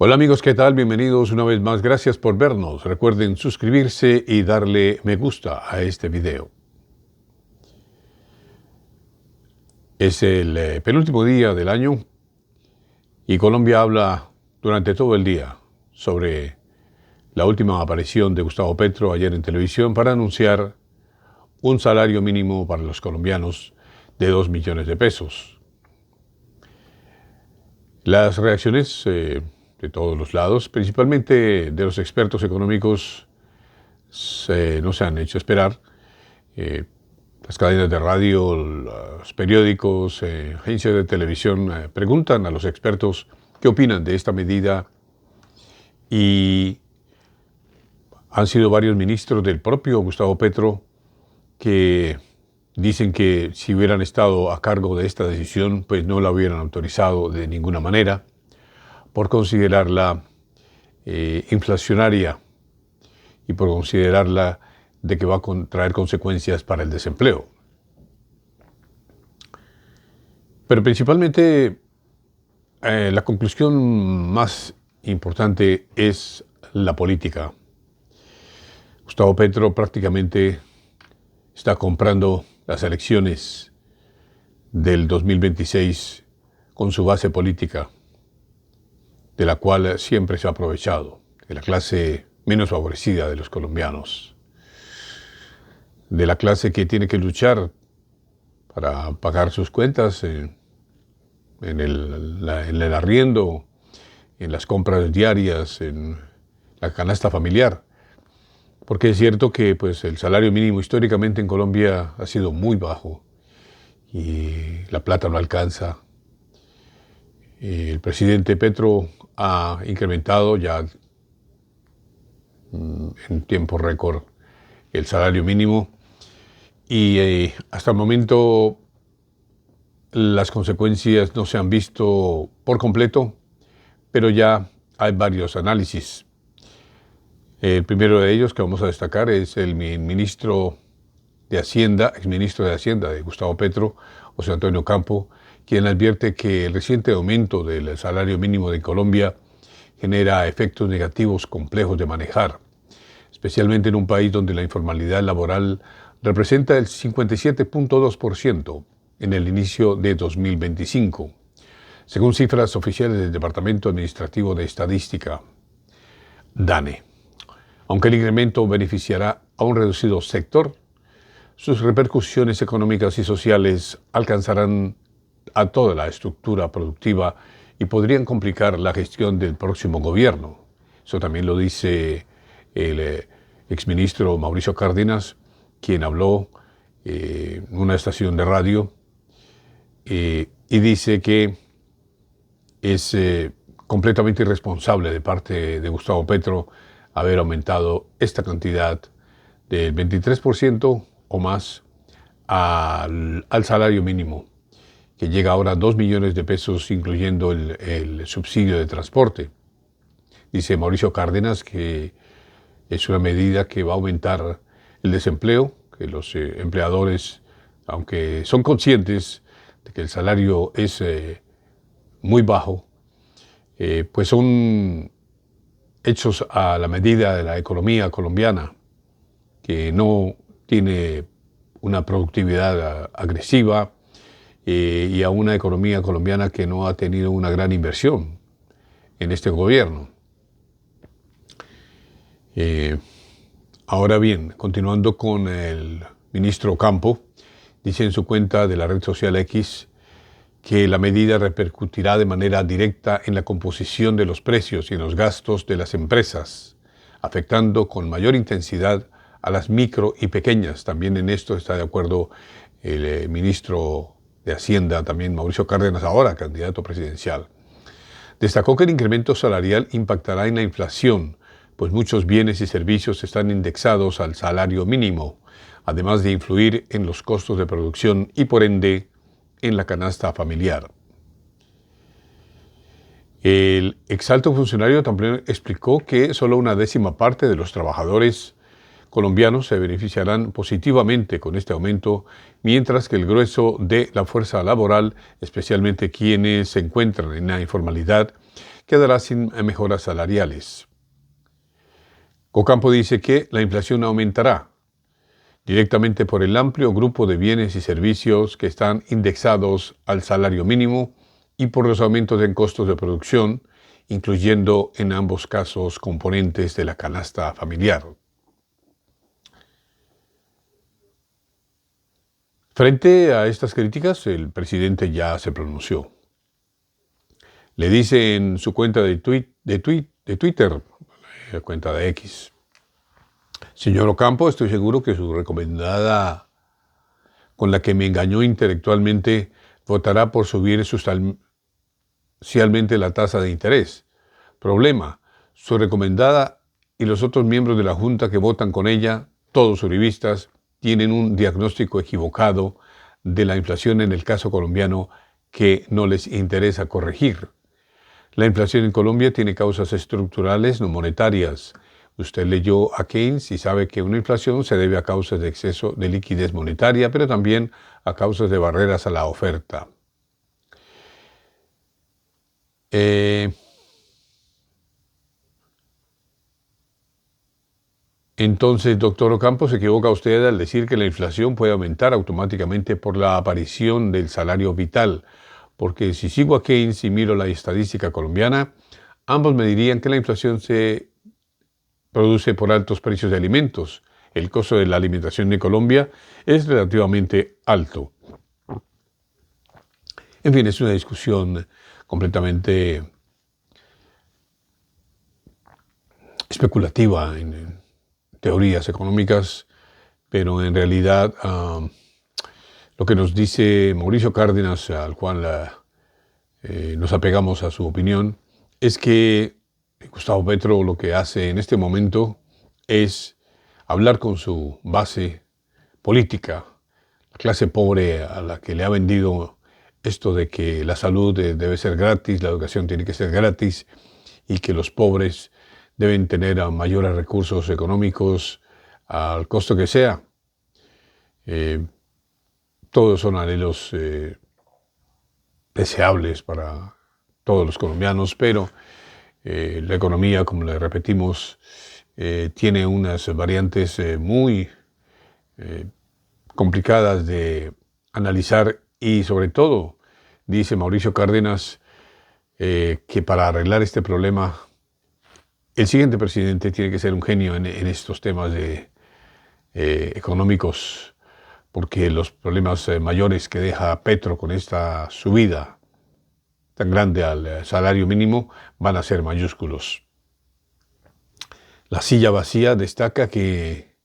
Hola amigos, ¿qué tal? Bienvenidos una vez más. Gracias por vernos. Recuerden suscribirse y darle me gusta a este video. Es el penúltimo día del año y Colombia habla durante todo el día sobre la última aparición de Gustavo Petro ayer en televisión para anunciar un salario mínimo para los colombianos de 2 millones de pesos. Las reacciones de todos los lados, principalmente de los expertos económicos, no se han hecho esperar. Las cadenas de radio, los periódicos, agencias de televisión preguntan a los expertos qué opinan de esta medida y han sido varios ministros del propio Gustavo Petro que dicen que si hubieran estado a cargo de esta decisión, pues no la hubieran autorizado de ninguna manera por considerarla inflacionaria y por considerarla de que va a traer consecuencias para el desempleo. Pero principalmente la conclusión más importante es la política. Gustavo Petro prácticamente está comprando las elecciones del 2026 con su base política, de la cual siempre se ha aprovechado, de la clase menos favorecida de los colombianos, de la clase que tiene que luchar para pagar sus cuentas en el arriendo, en las compras diarias, en la canasta familiar. Porque es cierto que pues, el salario mínimo históricamente en Colombia ha sido muy bajo y la plata no alcanza. El presidente Petro ha incrementado ya en tiempo récord el salario mínimo y hasta el momento las consecuencias no se han visto por completo, pero ya hay varios análisis. El primero de ellos que vamos a destacar es el ministro de Hacienda, exministro de Hacienda de Gustavo Petro, José Antonio Campo, quien advierte que el reciente aumento del salario mínimo de Colombia genera efectos negativos complejos de manejar, especialmente en un país donde la informalidad laboral representa el 57.2% en el inicio de 2025, según cifras oficiales del Departamento Administrativo de Estadística, DANE. Aunque el incremento beneficiará a un reducido sector, sus repercusiones económicas y sociales alcanzarán a toda la estructura productiva y podrían complicar la gestión del próximo gobierno. Eso también lo dice el exministro Mauricio Cárdenas, quien habló en una estación de radio y dice que es completamente irresponsable de parte de Gustavo Petro haber aumentado esta cantidad del 23% o más al salario mínimo, que llega ahora a 2 millones de pesos, incluyendo el subsidio de transporte. Dice Mauricio Cárdenas que es una medida que va a aumentar el desempleo, que los empleadores, aunque son conscientes de que el salario es muy bajo, pues son hechos a la medida de la economía colombiana, que no tiene una productividad agresiva y a una economía colombiana que no ha tenido una gran inversión en este gobierno. Ahora bien, continuando con el ministro Campo, dice en su cuenta de la red social X que la medida repercutirá de manera directa en la composición de los precios y en los gastos de las empresas, afectando con mayor intensidad a las micro y pequeñas. También en esto está de acuerdo el ministro de Hacienda, también Mauricio Cárdenas, ahora candidato presidencial. Destacó que el incremento salarial impactará en la inflación, pues muchos bienes y servicios están indexados al salario mínimo, además de influir en los costos de producción y por ende en la canasta familiar. El exalto funcionario también explicó que solo una décima parte de los trabajadores colombianos se beneficiarán positivamente con este aumento, mientras que el grueso de la fuerza laboral, especialmente quienes se encuentran en la informalidad, quedará sin mejoras salariales. Ocampo dice que la inflación aumentará directamente por el amplio grupo de bienes y servicios que están indexados al salario mínimo y por los aumentos en costos de producción, incluyendo en ambos casos componentes de la canasta familiar. Frente a estas críticas, el presidente ya se pronunció. Le dice en su cuenta de Twitter, la cuenta de X: señor Ocampo, estoy seguro que su recomendada, con la que me engañó intelectualmente, votará por subir sustancialmente la tasa de interés. Problema: su recomendada y los otros miembros de la Junta que votan con ella, todos uribistas, tienen un diagnóstico equivocado de la inflación en el caso colombiano que no les interesa corregir. La inflación en Colombia tiene causas estructurales, no monetarias. Usted leyó a Keynes y sabe que una inflación se debe a causas de exceso de liquidez monetaria, pero también a causas de barreras a la oferta. Entonces, doctor Ocampo, se equivoca usted al decir que la inflación puede aumentar automáticamente por la aparición del salario vital, porque si sigo a Keynes y miro la estadística colombiana, ambos me dirían que la inflación se produce por altos precios de alimentos. El costo de la alimentación en Colombia es relativamente alto. En fin, es una discusión completamente especulativa en teorías económicas, pero en realidad lo que nos dice Mauricio Cárdenas, al cual nos apegamos a su opinión, es que Gustavo Petro lo que hace en este momento es hablar con su base política, la clase pobre a la que le ha vendido esto de que la salud debe ser gratis, la educación tiene que ser gratis y que los pobres deben tener mayores recursos económicos al costo que sea. Todos son anhelos deseables para todos los colombianos, pero la economía, como le repetimos, tiene unas variantes muy complicadas de analizar y sobre todo, dice Mauricio Cárdenas, que para arreglar este problema el siguiente presidente tiene que ser un genio en estos temas económicos, porque los problemas mayores que deja Petro con esta subida tan grande al salario mínimo van a ser mayúsculos. La silla vacía destaca que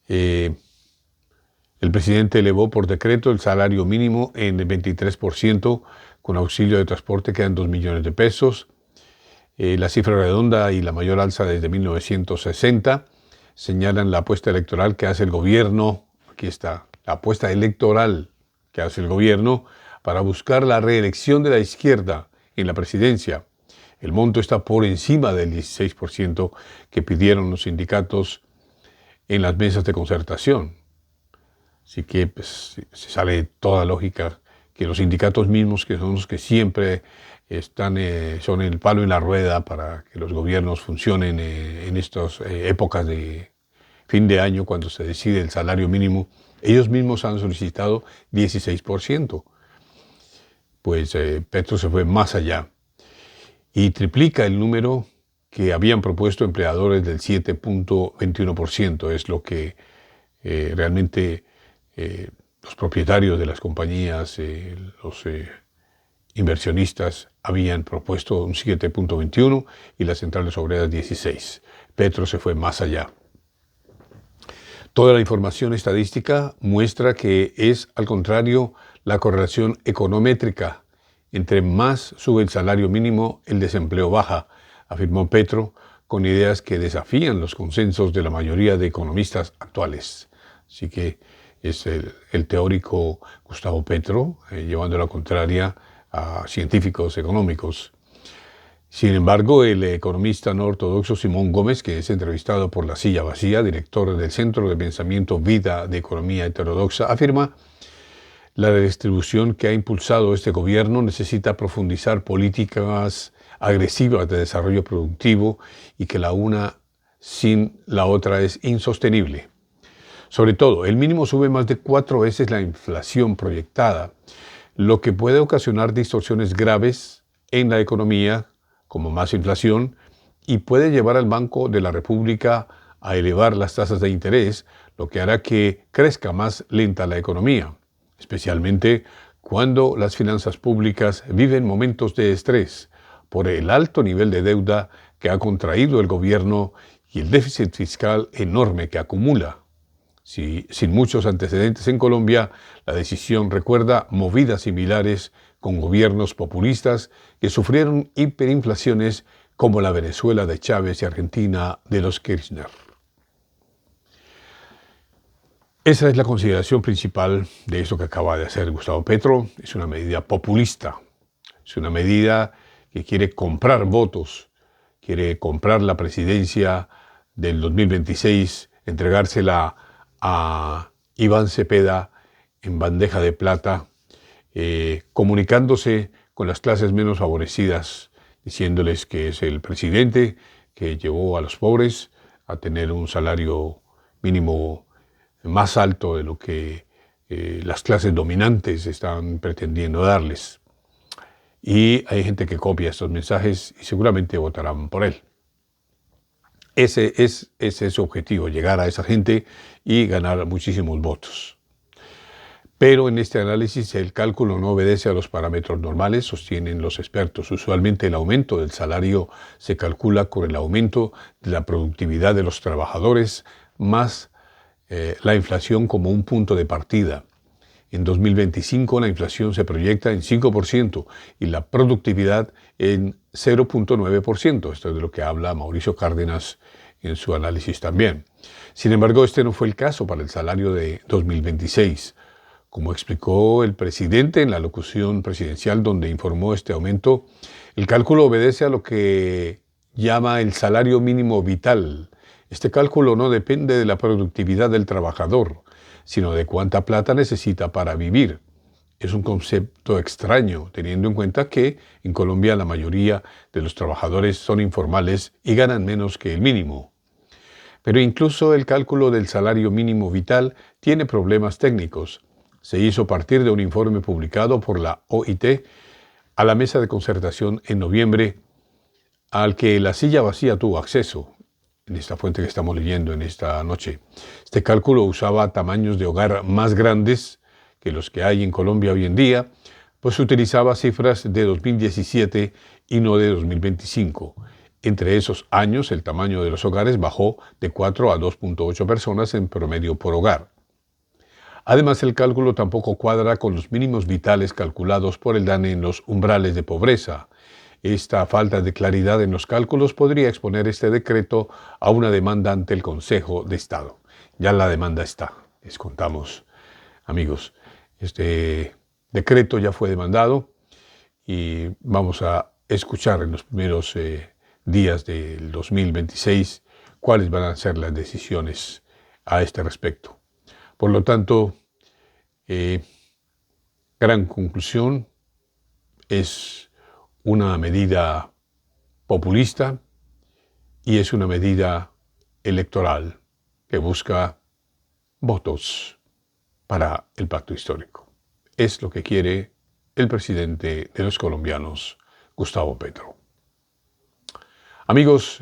el presidente elevó por decreto el salario mínimo en el 23%, con auxilio de transporte quedan 2 millones de pesos. La cifra redonda y la mayor alza desde 1960 señalan la apuesta electoral que hace el gobierno. Aquí está, la apuesta electoral que hace el gobierno para buscar la reelección de la izquierda en la presidencia. El monto está por encima del 16% que pidieron los sindicatos en las mesas de concertación. Así que pues, se sale toda lógica que los sindicatos mismos, que son los que siempre son el palo en la rueda para que los gobiernos funcionen en estas épocas de fin de año, cuando se decide el salario mínimo, ellos mismos han solicitado 16%. Pues Petro se fue más allá y triplica el número que habían propuesto empleadores del 7.21%. Es lo que realmente los propietarios de las compañías, los inversionistas habían propuesto un 7.21 y las centrales obreras 16. Petro se fue más allá. Toda la información estadística muestra que es, al contrario, la correlación econométrica. Entre más sube el salario mínimo, el desempleo baja, afirmó Petro, con ideas que desafían los consensos de la mayoría de economistas actuales. Así que es el teórico Gustavo Petro, llevando la contraria a científicos económicos. Sin embargo, el economista no ortodoxo Simón Gómez, que es entrevistado por La Silla Vacía, director del Centro de Pensamiento Vida de Economía Heterodoxa, afirma: la redistribución que ha impulsado este gobierno necesita profundizar políticas agresivas de desarrollo productivo y que la una sin la otra es insostenible. Sobre todo, el mínimo sube más de 4 veces la inflación proyectada, lo que puede ocasionar distorsiones graves en la economía, como más inflación, y puede llevar al Banco de la República a elevar las tasas de interés, lo que hará que crezca más lenta la economía, especialmente cuando las finanzas públicas viven momentos de estrés por el alto nivel de deuda que ha contraído el gobierno y el déficit fiscal enorme que acumula. Sin muchos antecedentes en Colombia, la decisión recuerda movidas similares con gobiernos populistas que sufrieron hiperinflaciones como la Venezuela de Chávez y Argentina de los Kirchner. Esa es la consideración principal de eso que acaba de hacer Gustavo Petro. Es una medida populista, es una medida que quiere comprar votos, quiere comprar la presidencia del 2026, entregársela a Iván Cepeda en bandeja de plata, comunicándose con las clases menos favorecidas, diciéndoles que es el presidente que llevó a los pobres a tener un salario mínimo más alto de lo que las clases dominantes están pretendiendo darles. Y hay gente que copia estos mensajes y seguramente votarán por él. Ese es su objetivo, llegar a esa gente y ganar muchísimos votos. Pero en este análisis el cálculo no obedece a los parámetros normales, sostienen los expertos. Usualmente el aumento del salario se calcula con el aumento de la productividad de los trabajadores más la inflación como un punto de partida. En 2025 la inflación se proyecta en 5% y la productividad en 0.9%. Esto es de lo que habla Mauricio Cárdenas en su análisis también. Sin embargo, este no fue el caso para el salario de 2026. Como explicó el presidente en la locución presidencial donde informó este aumento, el cálculo obedece a lo que llama el salario mínimo vital. Este cálculo no depende de la productividad del trabajador, sino de cuánta plata necesita para vivir. Es un concepto extraño, teniendo en cuenta que en Colombia la mayoría de los trabajadores son informales y ganan menos que el mínimo. Pero incluso el cálculo del salario mínimo vital tiene problemas técnicos. Se hizo a partir de un informe publicado por la OIT a la mesa de concertación en noviembre, al que La Silla Vacía tuvo acceso, en esta fuente que estamos leyendo en esta noche. Este cálculo usaba tamaños de hogar más grandes que los que hay en Colombia hoy en día, pues utilizaba cifras de 2017 y no de 2025. Entre esos años, el tamaño de los hogares bajó de 4 a 2.8 personas en promedio por hogar. Además, el cálculo tampoco cuadra con los mínimos vitales calculados por el DANE en los umbrales de pobreza. Esta falta de claridad en los cálculos podría exponer este decreto a una demanda ante el Consejo de Estado. Ya la demanda está, les contamos, amigos. Este decreto ya fue demandado y vamos a escuchar en los primeros días del 2026 cuáles van a ser las decisiones a este respecto. Por lo tanto, gran conclusión, es una medida populista y es una medida electoral que busca votos para el pacto histórico. Es lo que quiere el presidente de los colombianos, Gustavo Petro. Amigos,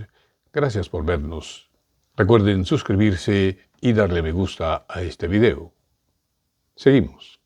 gracias por vernos. Recuerden suscribirse y darle me gusta a este video. Seguimos.